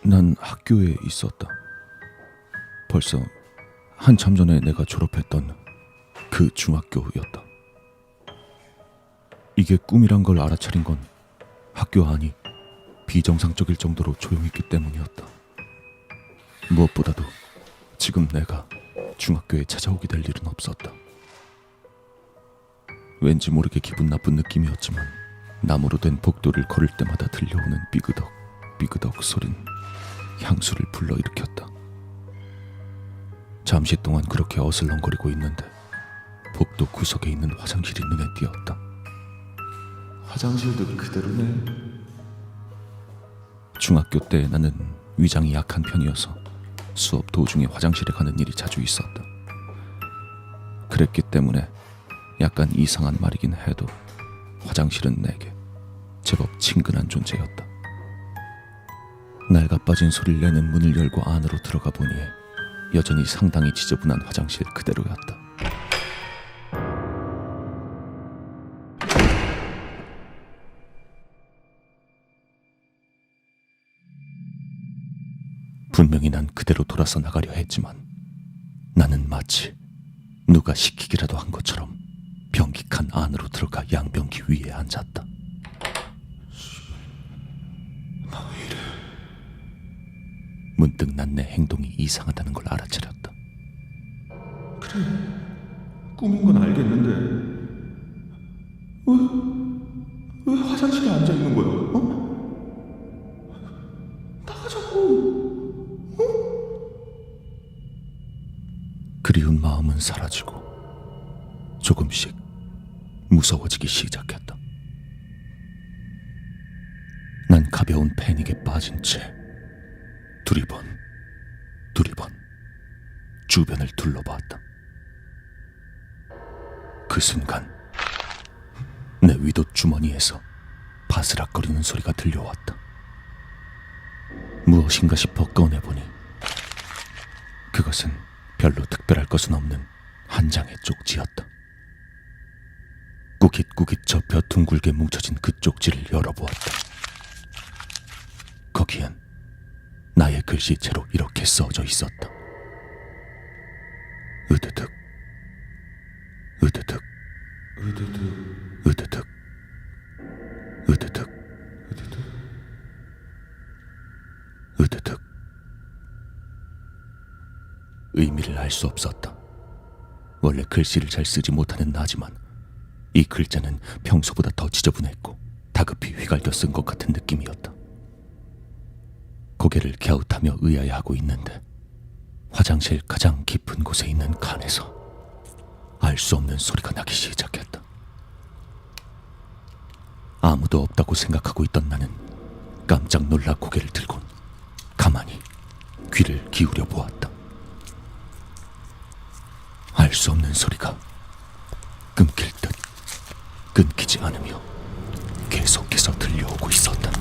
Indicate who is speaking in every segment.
Speaker 1: 난 학교에 있었다. 벌써 한참 전에 내가 졸업했던 그 중학교였다. 이게 꿈이란 걸 알아차린 건 학교 안이 비정상적일 정도로 조용했기 때문이었다. 무엇보다도 지금 내가 중학교에 찾아오게 될 일은 없었다. 왠지 모르게 기분 나쁜 느낌이었지만 나무로 된 복도를 걸을 때마다 들려오는 삐그덕 삐그덕 소린 향수를 불러일으켰다. 잠시 동안 그렇게 어슬렁거리고 있는데 복도 구석에 있는 화장실이 눈에 띄었다. 화장실도 그대로네. 중학교 때 나는 위장이 약한 편이어서 수업 도중에 화장실에 가는 일이 자주 있었다. 그랬기 때문에 약간 이상한 말이긴 해도 화장실은 내게 제법 친근한 존재였다. 낡아빠진 소리를 내는 문을 열고 안으로 들어가 보니 여전히 상당히 지저분한 화장실 그대로였다. 분명히 난 그대로 돌아서 나가려 했지만 나는 마치 누가 시키기라도 한 것처럼 변기 칸 안으로 들어가 양변기 위에 앉았다. 나 왜 이래? 문득 난 내 행동이 이상하다는 걸 알아차렸다. 그래, 꿈인 건 알겠는데 왜 화장실에 앉아있는 거야? 나가자고. 그리운 마음은 사라지고 조금씩 무서워지기 시작했다. 난 가벼운 패닉에 빠진 채 두리번 주변을 둘러봤다. 그 순간 내 위도 주머니에서 바스락거리는 소리가 들려왔다. 무엇인가 싶어 꺼내보니 그것은 별로 특별할 것은 없는 한 장의 쪽지였다. 꾸깃꾸깃 접혀 둥글게 뭉쳐진 그 쪽지를 열어보았다. 거기엔 나의 글씨체로 이렇게 써져 있었다. 으드득 으드득 으드득 으드득 으드득 으드득 으드득. 의미를 알 수 없었다. 원래 글씨를 잘 쓰지 못하는 나지만 이 글자는 평소보다 더 지저분했고 다급히 휘갈겨 쓴 것 같은 느낌이었다. 고개를 갸웃하며 의아해하고 있는데 화장실 가장 깊은 곳에 있는 칸에서 알 수 없는 소리가 나기 시작했다. 아무도 없다고 생각하고 있던 나는 깜짝 놀라 고개를 들곤 가만히 귀를 기울여 보았다. 알 수 없는 소리가 끊길 듯 끊기지 않으며 계속해서 들려오고 있었다.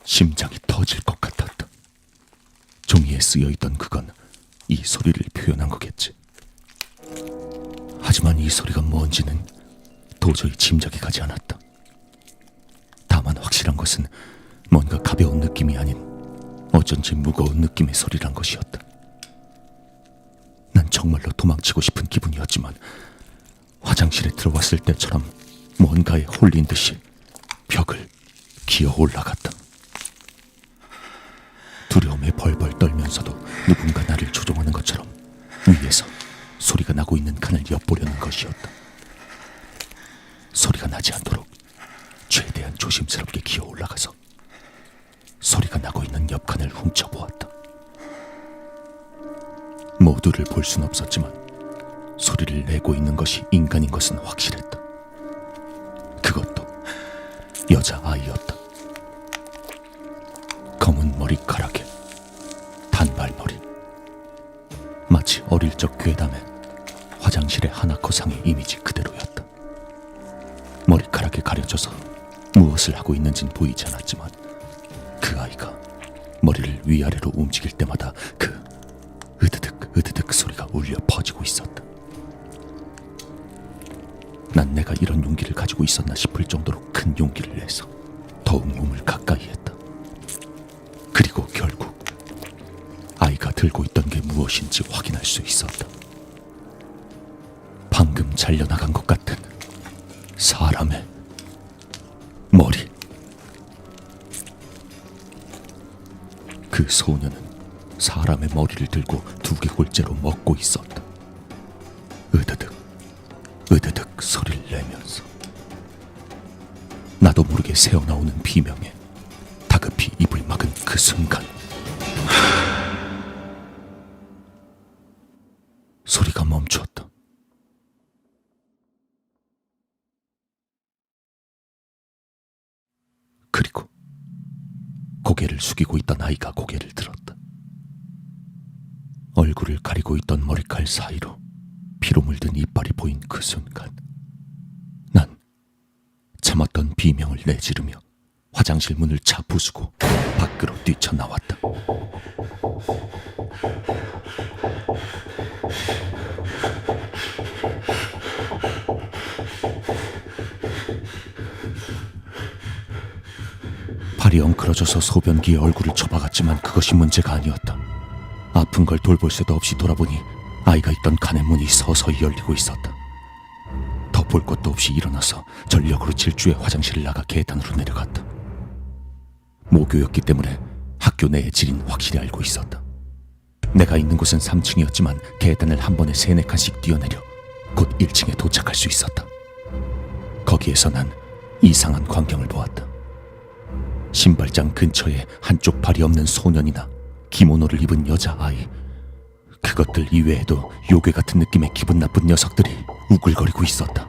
Speaker 1: 심장이 터질 것 같았다. 종이에 쓰여있던 그건 이 소리를 표현한 거겠지. 하지만 이 소리가 뭔지는 도저히 짐작이 가지 않았다. 다만 확실한 것은 뭔가 가벼운 느낌이 아닌 어쩐지 무거운 느낌의 소리란 것이었다. 난 정말로 도망치고 싶은 기분이었지만 화장실에 들어왔을 때처럼 뭔가에 홀린 듯이 벽을 기어 올라갔다. 두려움에 벌벌 떨면서도 누군가 나를 조종하는 것처럼 위에서 소리가 나고 있는 칸을 엿보려는 것이었다. 소리가 나지 않도록 최대한 조심스럽게 기어 올라가서 소리가 나고 있는 옆칸을 훔쳐보았다. 모두를 볼 순 없었지만 소리를 내고 있는 것이 인간인 것은 확실했다. 그것도 여자아이였다. 검은 머리카락에 단발머리, 마치 어릴 적 괴담에 화장실의 하나코상의 이미지 그대로였다. 머리카락에 가려져서 무엇을 하고 있는진 보이지 않았지만 그 아이가 머리를 위아래로 움직일 때마다 그 으드득 으드득 소리가 울려 퍼지고 있었다. 난 내가 이런 용기를 가지고 있었나 싶을 정도로 큰 용기를 내서 더욱 몸을 가까이 했다. 그리고 결국 아이가 들고 있던 게 무엇인지 확인할 수 있었다. 방금 잘려나간 것 같은 사람의 머리. 그 소녀는 사람의 머리를 들고 두개골째로 먹고 있었다. 으드득 으드득 소리를 내면서 나도 모르게 새어나오는 비명에 다급히 입을 막은 그 순간 소리가 멈추었다. 그리고 고개를 숙이고 있던 아이가 고개를 들었다. 얼굴을 가리고 있던 머리칼 사이로 피로 물든 이빨이 보인 그 순간 난 참았던 비명을 내지르며 화장실 문을 차 부수고 밖으로 뛰쳐나왔다. 발이 엉클어져서 소변기에 얼굴을 쳐박았지만 그것이 문제가 아니었다. 아픈 걸 돌볼 새도 없이 돌아보니 아이가 있던 칸의 문이 서서히 열리고 있었다. 더 볼 것도 없이 일어나서 전력으로 질주해 화장실을 나가 계단으로 내려갔다. 모교였기 때문에 학교 내의 지리는 확실히 알고 있었다. 내가 있는 곳은 3층이었지만 계단을 한 번에 3-4칸씩 뛰어내려 곧 1층에 도착할 수 있었다. 거기에서 난 이상한 광경을 보았다. 신발장 근처에 한쪽 발이 없는 소년이나 기모노를 입은 여자아이, 그것들 이외에도 요괴 같은 느낌의 기분 나쁜 녀석들이 우글거리고 있었다.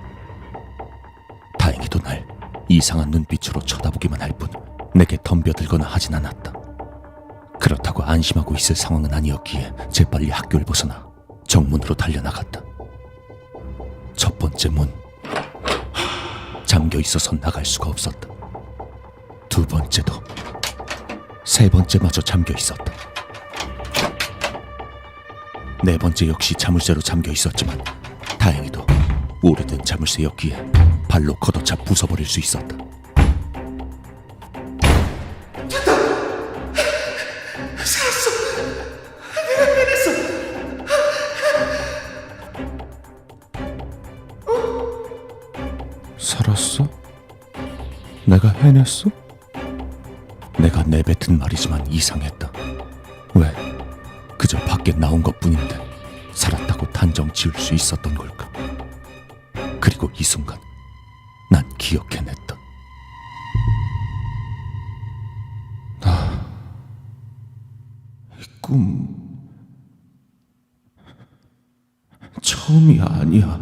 Speaker 1: 다행히도 날 이상한 눈빛으로 쳐다보기만 할 뿐 내게 덤벼들거나 하진 않았다. 그렇다고 안심하고 있을 상황은 아니었기에 재빨리 학교를 벗어나 정문으로 달려나갔다. 첫 번째 문, 잠겨 있어서 나갈 수가 없었다. 두 번째도, 세 번째마저 잠겨 있었다. 네 번째 역시 자물쇠로 잠겨 있었지만 다행히도 오래된 자물쇠였기에 발로 걷어차 부숴버릴 수 있었다. 살았어? 내가 해냈어? 내가 내뱉은 말이지만 이상했다. 왜? 그저 밖에 나온 것뿐인데 살았다고 단정 지을 수 있었던 걸까? 그리고 이 순간 난 기억해냈다. 이 꿈 처음이 아니야.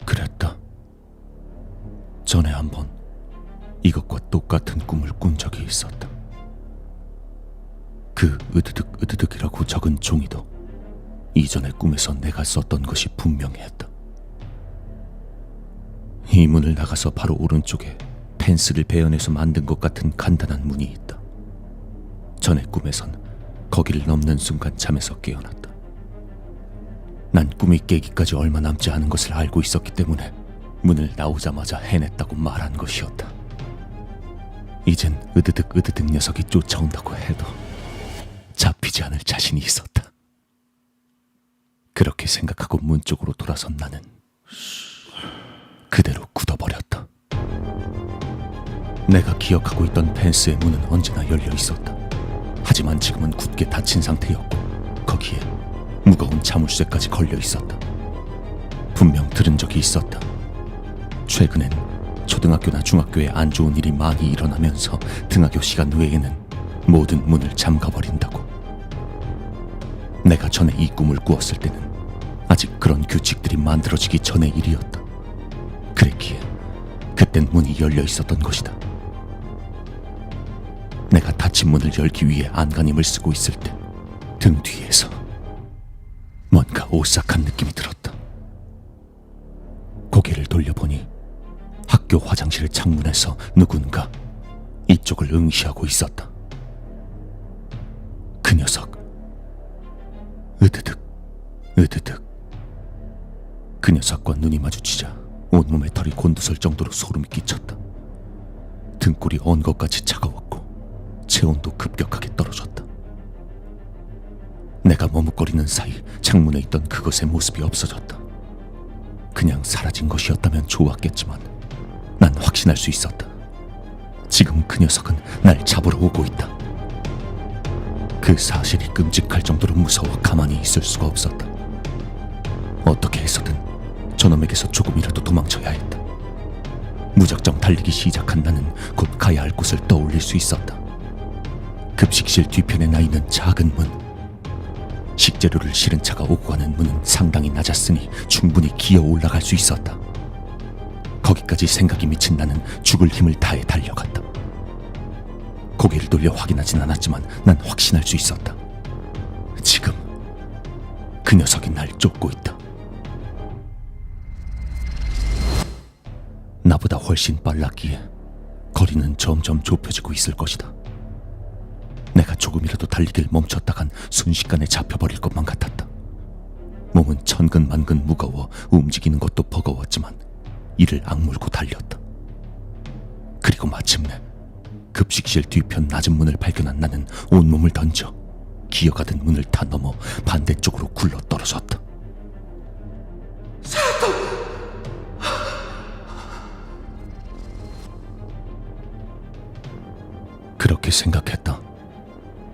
Speaker 1: 그랬다. 전에 한번 이것과 똑같은 꿈을 꾼 적이 있었다. 그 으드득 으드득이라고 적은 종이도 이전의 꿈에서 내가 썼던 것이 분명했다. 이 문을 나가서 바로 오른쪽에 펜스를 베어내서 만든 것 같은 간단한 문이 있다. 전의 꿈에선 거기를 넘는 순간 잠에서 깨어났다. 난 꿈이 깨기까지 얼마 남지 않은 것을 알고 있었기 때문에 문을 나오자마자 해냈다고 말한 것이었다. 이젠 으드득 으드득 녀석이 쫓아온다고 해도 잡히지 않을 자신이 있었다. 그렇게 생각하고 문 쪽으로 돌아선 나는 그대로 굳어버렸다. 내가 기억하고 있던 펜스의 문은 언제나 열려 있었다. 하지만 지금은 굳게 닫힌 상태였고 거기에 무거운 자물쇠까지 걸려 있었다. 분명 들은 적이 있었다. 최근엔 초등학교나 중학교에 안 좋은 일이 많이 일어나면서 등하교 시간 외에는 모든 문을 잠가버린다고. 내가 전에 이 꿈을 꾸었을 때는 아직 그런 규칙들이 만들어지기 전의 일이었다. 그랬기에 그땐 문이 열려 있었던 것이다. 내가 닫힌 문을 열기 위해 안간힘을 쓰고 있을 때 등 뒤에서 뭔가 오싹한 느낌이 들었다. 고개를 돌려보니 학교 화장실 창문에서 누군가 이쪽을 응시하고 있었다. 그 녀석. 으드득 으드득. 그 녀석과 눈이 마주치자 온몸에 털이 곤두설 정도로 소름이 끼쳤다. 등골이 언 것같이 차가웠고 체온도 급격하게 떨어졌다. 내가 머뭇거리는 사이 창문에 있던 그것의 모습이 없어졌다. 그냥 사라진 것이었다면 좋았겠지만 난 확신할 수 있었다. 지금 그 녀석은 날 잡으러 오고 있다. 그 사실이 끔찍할 정도로 무서워 가만히 있을 수가 없었다. 어떻게 해서든 저놈에게서 조금이라도 도망쳐야 했다. 무작정 달리기 시작한 나는 곧 가야 할 곳을 떠올릴 수 있었다. 급식실 뒤편에 나 있는 작은 문. 식재료를 실은 차가 오고 가는 문은 상당히 낮았으니 충분히 기어 올라갈 수 있었다. 거기까지 생각이 미친 나는 죽을 힘을 다해 달려갔다. 고개를 돌려 확인하진 않았지만 난 확신할 수 있었다. 지금 그 녀석이 날 쫓고 있다. 나보다 훨씬 빨랐기에 거리는 점점 좁혀지고 있을 것이다. 내가 조금이라도 달리기를 멈췄다간 순식간에 잡혀버릴 것만 같았다. 몸은 천근만근 무거워 움직이는 것도 버거웠지만 이를 악물고 달렸다. 그리고 마침내 급식실 뒤편 낮은 문을 발견한 나는 온몸을 던져 기어가던 문을 타 넘어 반대쪽으로 굴러 떨어졌다. 그렇게 생각했다.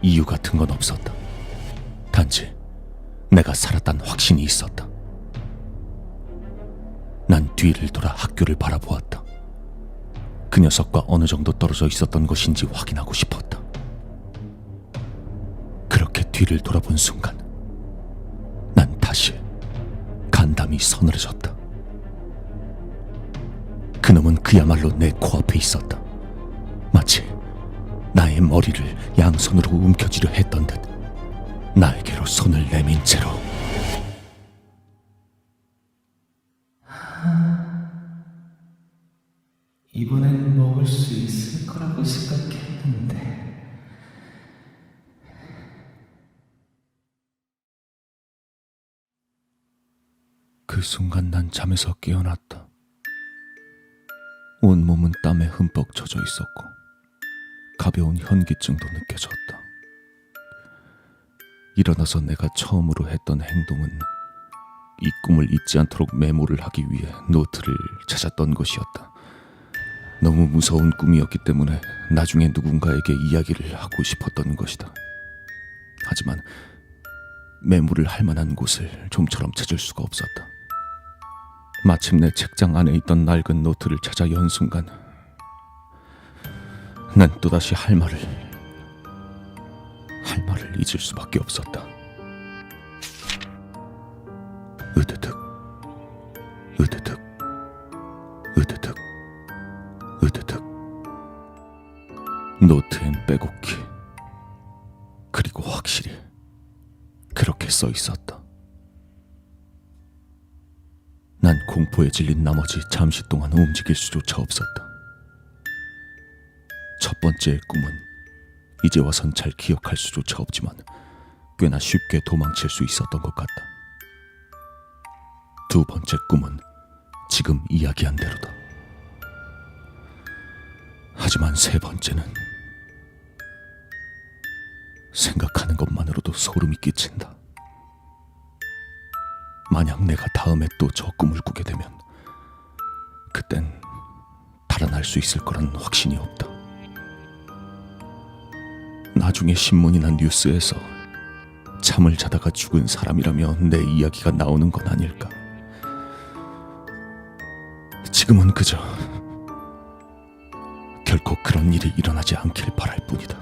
Speaker 1: 이유 같은 건 없었다. 단지 내가 살았다는 확신이 있었다. 난 뒤를 돌아 학교를 바라보았다. 그 녀석과 어느 정도 떨어져 있었던 것인지 확인하고 싶었다. 그렇게 뒤를 돌아본 순간 난 다시 간담이 서늘해졌다. 그놈은 그야말로 내 코앞에 있었다. 마치 나의 머리를 양손으로 움켜쥐려 했던 듯 나에게로 손을 내민 채로.
Speaker 2: 이번엔 먹을 수 있을 거라고 생각했는데.
Speaker 1: 그 순간 난 잠에서 깨어났다. 온몸은 땀에 흠뻑 젖어 있었고 가벼운 현기증도 느껴졌다. 일어나서 내가 처음으로 했던 행동은 이 꿈을 잊지 않도록 메모를 하기 위해 노트를 찾았던 것이었다. 너무 무서운 꿈이었기 때문에 나중에 누군가에게 이야기를 하고 싶었던 것이다. 하지만 메모를 할 만한 곳을 좀처럼 찾을 수가 없었다. 마침내 책장 안에 있던 낡은 노트를 찾아 연 순간 난 또다시 할 말을 잊을 수밖에 없었다. 으드득 으드득 으드득 으드득. 노트엔 빼곡히, 그리고 확실히 그렇게 써 있었다. 난 공포에 질린 나머지 잠시 동안 움직일 수조차 없었다. 첫 번째의 꿈은 이제 와선 잘 기억할 수조차 없지만 꽤나 쉽게 도망칠 수 있었던 것 같다. 두 번째 꿈은 지금 이야기한 대로다. 하지만 세 번째는 생각하는 것만으로도 소름이 끼친다. 만약 내가 다음에 또 저 꿈을 꾸게 되면 그땐 달아날 수 있을 거란 확신이 없다. 나중에 신문이나 뉴스에서 잠을 자다가 죽은 사람이라며 내 이야기가 나오는 건 아닐까. 지금은 그저 결코 그런 일이 일어나지 않길 바랄 뿐이다.